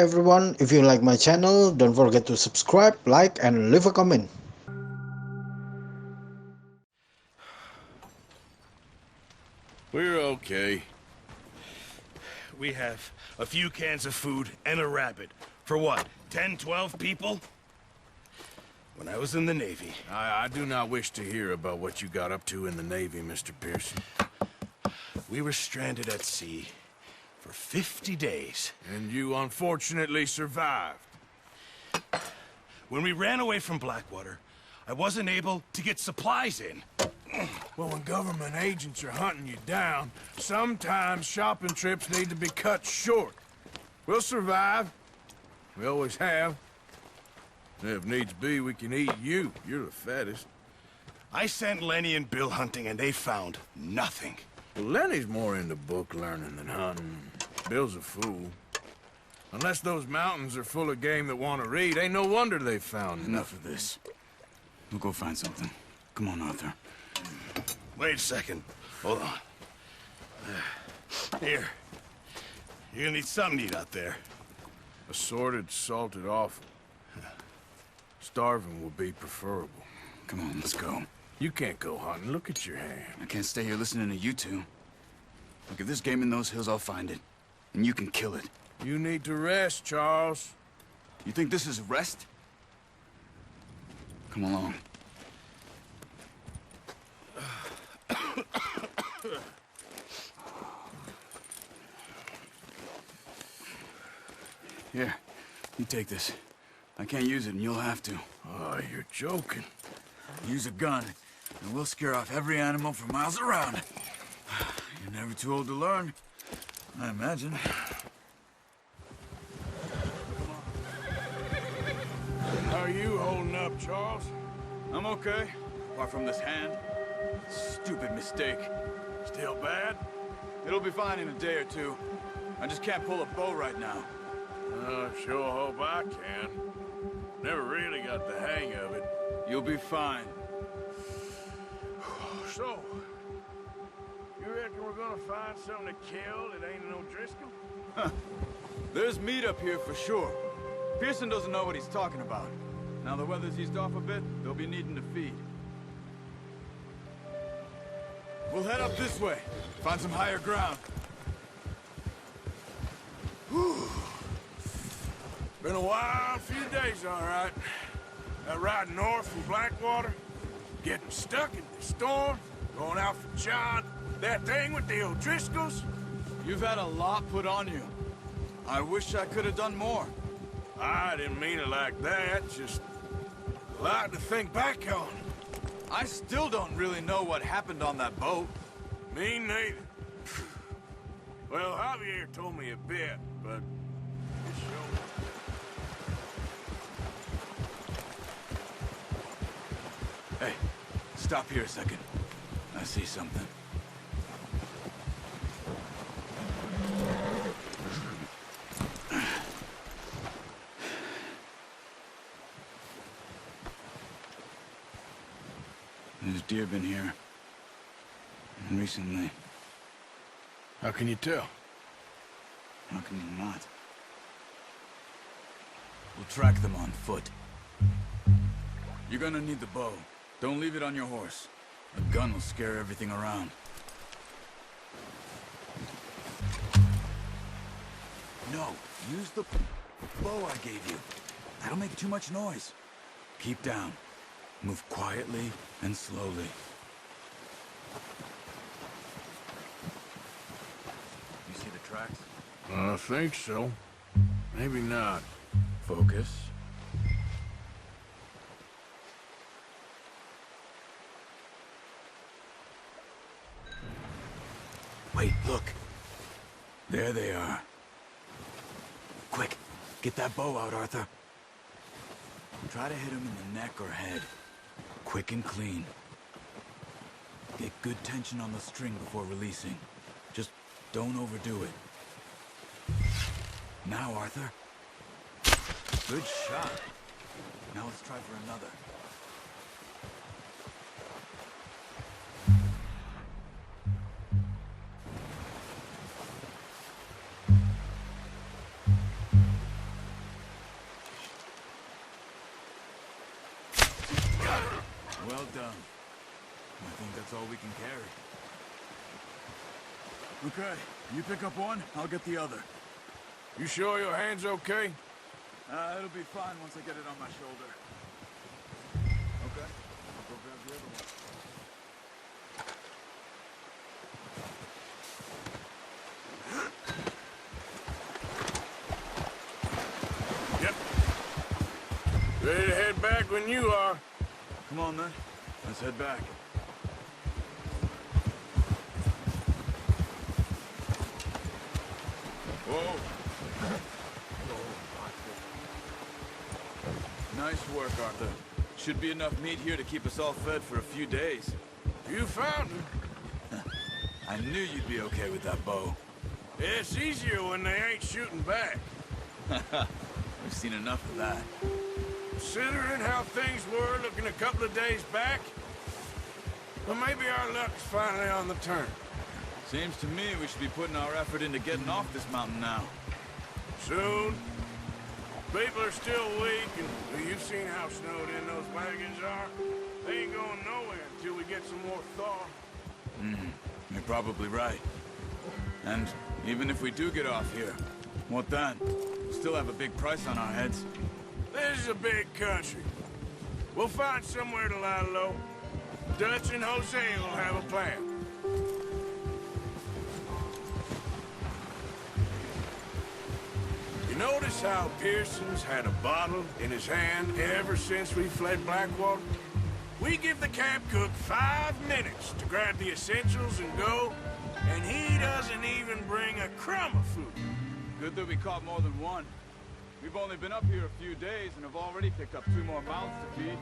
everyone, if you like my channel, don't forget to subscribe, like and leave a comment. We're okay. We have a few cans of food and a rabbit. For what, 10, 12 people? When I was in the Navy. I do not wish to hear about what you got up to in the Navy, Mr. Pearson. We were stranded at sea for 50 days. And you unfortunately survived. When we ran away from Blackwater, I wasn't able to get supplies in. Well, when government agents are hunting you down, sometimes shopping trips need to be cut short. We'll survive. We always have. If needs be, we can eat you. You're the fattest. I sent Lenny and Bill hunting and they found nothing. Well, Lenny's more into book learning than hunting. Bill's a fool. Unless those mountains are full of game that want to read, ain't no wonder they found Enough of this. We'll go find something. Come on, Arthur. Wait a second. Hold on. Here. You're gonna need something to eat out there. Assorted, salted offal. Starving will be preferable. Come on, let's go. You can't go hunting. Look at your hand. I can't stay here listening to you two. Look, if there's game in those hills, I'll find it. And you can kill it. You need to rest, Charles. You think this is rest? Come along. Here, you take this. I can't use it, and you'll have to. Oh, you're joking. Use a gun, and we'll scare off every animal for miles around. You're never too old to learn, I imagine. How are you holding up, Charles? I'm okay, apart from this hand. Stupid mistake. Still bad? It'll be fine in a day or two. I just can't pull a bow right now. Sure hope I can. Never really got the hang of it. You'll be fine. So, you reckon we're gonna find something to kill that ain't no Driscoll? There's meat up here for sure. Pearson doesn't know what he's talking about. Now the weather's eased off a bit, they'll be needing to feed. We'll head up this way. Find some higher ground. Been a wild few days, all right. That ride north from Blackwater, getting stuck in the storm, going out for John, that thing with the O'Driscolls. You've had a lot put on you. I wish I could have done more. I didn't mean it like that, just a lot to think back on. I still don't really know what happened on that boat. Me neither. Well, Javier told me a bit, but it showed. Hey, stop here a second. I see something. There's deer been here. Recently. How can you tell? How can you not? We'll track them on foot. You're gonna need the bow. Don't leave it on your horse. A gun will scare everything around. No, use the bow I gave you. That'll make too much noise. Keep down. Move quietly and slowly. You see the tracks? I think so. Maybe not. Focus. Wait, look. There they are. Quick, get that bow out, Arthur. Try to hit him in the neck or head. Quick and clean. Get good tension on the string before releasing. Just don't overdo it. Now, Arthur. Good shot. Now let's try for another. Well done. I think that's all we can carry. Okay, you pick up one, I'll get the other. You sure your hand's okay? It'll be fine once I get it on my shoulder. Okay, I'll go grab the other one. Yep. Ready to head back when you are. Come on, then. Let's head back. Whoa. Nice work, Arthur. Should be enough meat here to keep us all fed for a few days. You found him. I knew you'd be okay with that bow. It's easier when they ain't shooting back. We've seen enough of that. Considering how things were looking a couple of days back, well, maybe our luck's finally on the turn. Seems to me we should be putting our effort into getting off this mountain now. Soon. People are still weak, and well, you've seen how snowed in those wagons are. They ain't going nowhere until we get some more thaw. You're probably right. And even if we do get off here, what then? We'll still have a big price on our heads. This is a big country. We'll find somewhere to lie low. Dutch and Jose will have a plan. You notice how Pearson's had a bottle in his hand ever since we fled Blackwater? We give the camp cook 5 minutes to grab the essentials and go, and he doesn't even bring a crumb of food. Good that we caught more than one. We've only been up here a few days and have already picked up 2 more mouths to feed.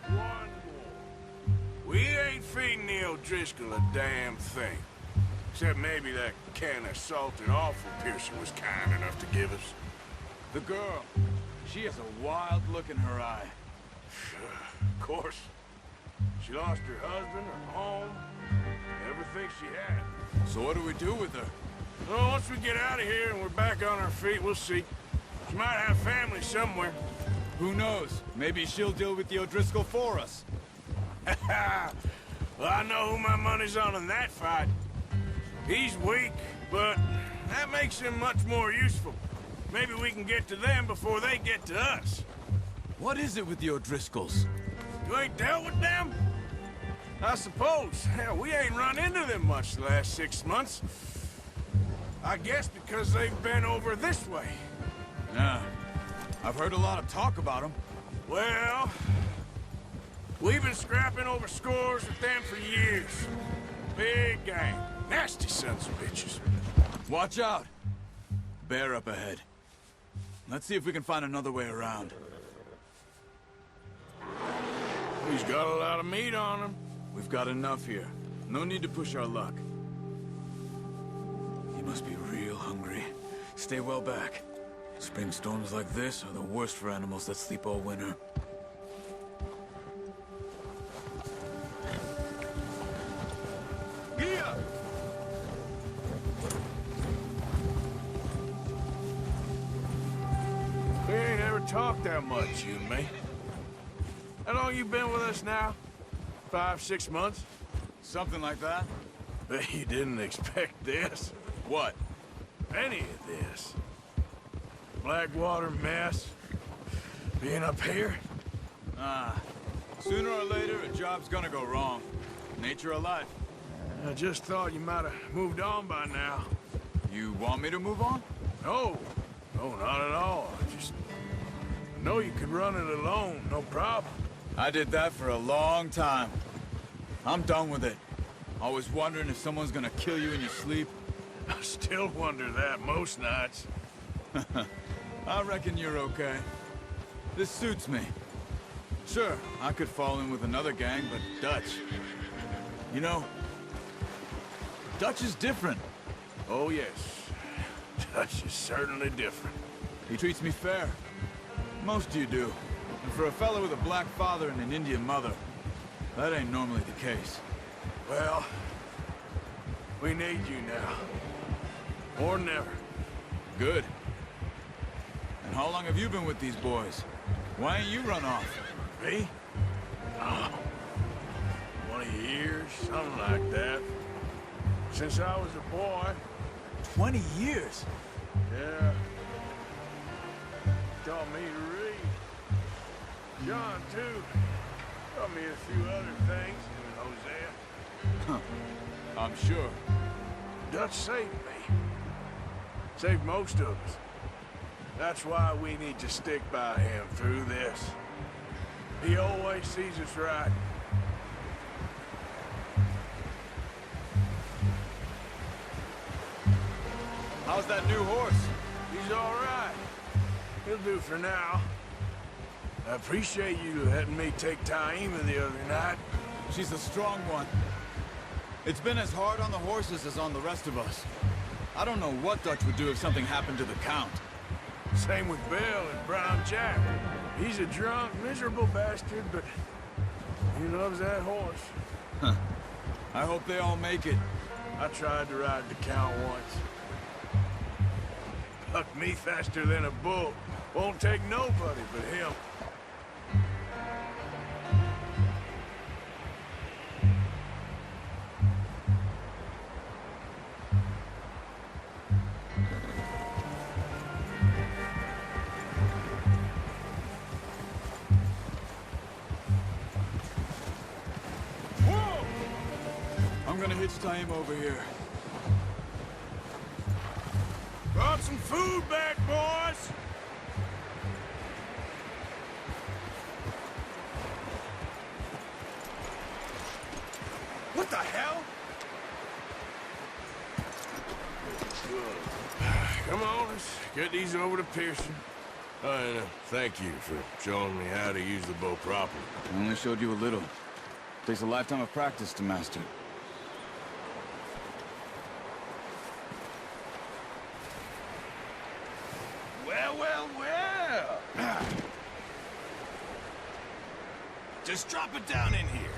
One more. We ain't feeding the O'Driscoll a damn thing. Except maybe that can of salted offal Pearson was kind enough to give us. The girl, she has a wild look in her eye. Of course. She lost her husband, her home, everything she had. So what do we do with her? Well, once we get out of here and we're back on our feet, we'll see. She might have family somewhere. Who knows? Maybe she'll deal with the O'Driscoll for us. Well, I know who my money's on in that fight. He's weak, but that makes him much more useful. Maybe we can get to them before they get to us. What is it with the O'Driscolls? You ain't dealt with them? I suppose. Hell, we ain't run into them much the last 6 months. I guess because they've been over this way. Yeah, I've heard a lot of talk about them. Well, we've been scrapping over scores with them for years. Big gang. Nasty sons of bitches. Watch out! Bear up ahead. Let's see if we can find another way around. He's got a lot of meat on him. We've got enough here. No need to push our luck. He must be real hungry. Stay well back. Spring storms like this are the worst for animals that sleep all winter. Yeah! We ain't ever talked that much, you and me. How long you been with us now? 5, 6 months? Something like that? Bet you didn't expect this. What? Any of this. Blackwater mess. Being up here. Sooner or later, a job's gonna go wrong. Nature of life. I just thought you might have moved on by now. You want me to move on? No. No, not at all. I know you could run it alone, no problem. I did that for a long time. I'm done with it. Always wondering if someone's gonna kill you in your sleep. I still wonder that most nights. I reckon you're okay. This suits me. Sure, I could fall in with another gang, but Dutch... You know, Dutch is different. Oh, yes. Dutch is certainly different. He treats me fair. Most of you do. And for a fellow with a black father and an Indian mother, that ain't normally the case. Well, we need you now. More than ever. Good. And how long have you been with these boys? Why ain't you run off? Me? Oh, something like that. Since I was a boy. 20 years? Yeah. Taught me to read. John, too. Taught me a few other things. Hosea. Huh. I'm sure. Dutch saved me. Saved most of us. That's why we need to stick by him through this. He always sees us right. How's that new horse? He's all right. He'll do for now. I appreciate you letting me take Taima the other night. She's a strong one. It's been as hard on the horses as on the rest of us. I don't know what Dutch would do if something happened to the Count. Same with Bill and Brown Jack. He's a drunk, miserable bastard, but he loves that horse. Huh. I hope they all make it. I tried to ride the Count once. Bucked me faster than a bull. Won't take nobody but him. I'm gonna hitch Taima over here. Brought some food back, boys! What the hell? Come on, let's get these over to Pearson. Oh, and thank you for showing me how to use the bow properly. I only showed you a little. Takes a lifetime of practice to master. Well, well, well. Just drop it down in here.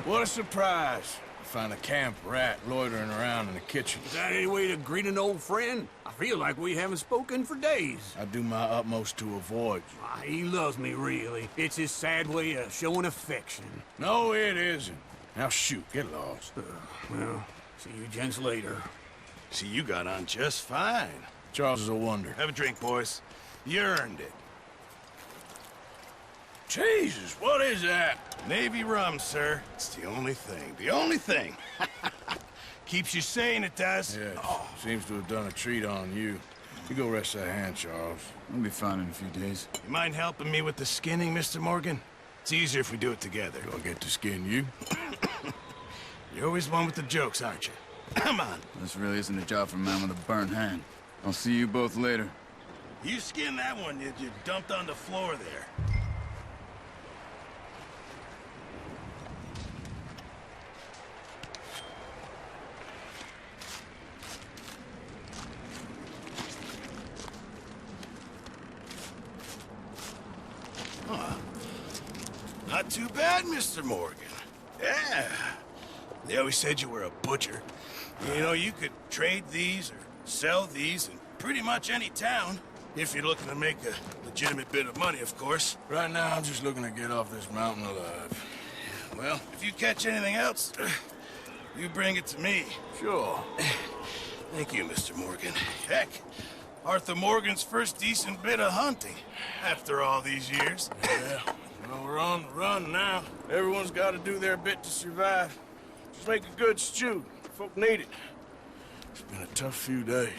What a surprise. Find a camp rat loitering around in the kitchen. Is that any way to greet an old friend? I feel like we haven't spoken for days. I do my utmost to avoid you. He loves me, really. It's his sad way of showing affection. No, it isn't. Now shoot, get lost. Well, see you gents later. See, you got on just fine. Charles is a wonder. Have a drink, boys. You earned it. Jesus, what is that? Navy rum, sir. It's the only thing. The only thing. Keeps you sane, it does. Yeah, seems to have done a treat on you. You go rest that hand, Charles. I'll be fine in a few days. You mind helping me with the skinning, Mr. Morgan? It's easier if we do it together. Do I get to skin you? You're always one with the jokes, aren't you? Come on. This really isn't a job for a man with a burnt hand. I'll see you both later. You skinned that one you dumped on the floor there. Not too bad, Mr. Morgan. Yeah. They always said you were a butcher. You know, you could trade these or sell these in pretty much any town. If you're looking to make a legitimate bit of money, of course. Right now, I'm just looking to get off this mountain alive. Well, if you catch anything else, you bring it to me. Sure. Thank you, Mr. Morgan. Heck, Arthur Morgan's first decent bit of hunting after all these years. Yeah. Well, we're on the run now. Everyone's got to do their bit to survive. Just make a good stew. Folk need it. It's been a tough few days.